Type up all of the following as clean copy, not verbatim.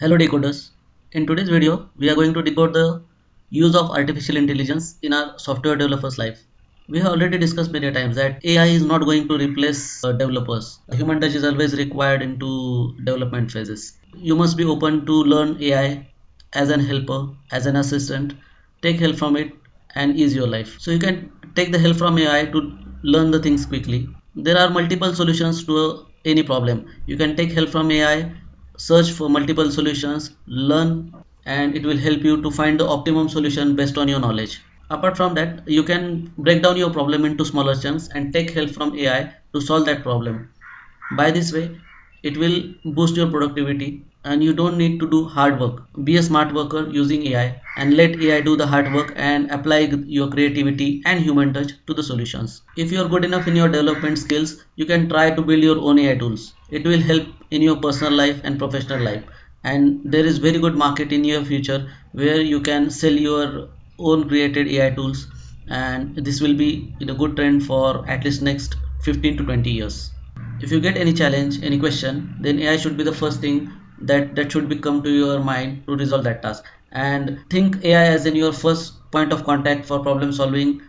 Hello decoders. In today's video, we are going to decode the use of artificial intelligence in our software developers life. We have already discussed many times that AI is not going to replace developers. Human touch is always required into development phases. You must be open to learn AI as an helper, as an assistant, take help from it and ease your life. So you can take the help from AI to learn the things quickly. There are multiple solutions to any problem. You can take help from AI, search for multiple solutions, learn, and it will help you to find the optimum solution based on your knowledge. Apart from that, you can break down your problem into smaller chunks and take help from AI to solve that problem. By this way, it will boost your productivity and you don't need to do hard work. Be a smart worker using AI and let AI do the hard work and apply your creativity and human touch to the solutions. If you are good enough in your development skills, you can try to build your own AI tools. It will help in your personal life and professional life. And there is very good market in your future where you can sell your own created AI tools, and this will be in a good trend for at least next 15 to 20 years. If you get any challenge, any question, then AI should be the first thing that should be come to your mind to resolve that task. And think AI as in your first point of contact for problem solving,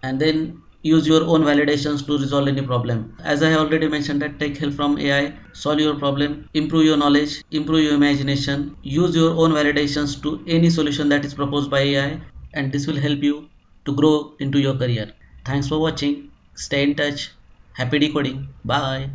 and then use your own validations to resolve any problem. As I already mentioned, that take help from AI, solve your problem, improve your knowledge, improve your imagination, use your own validations to any solution that is proposed by AI, and this will help you to grow into your career. Thanks for watching. Stay in touch. Happy decoding. Bye.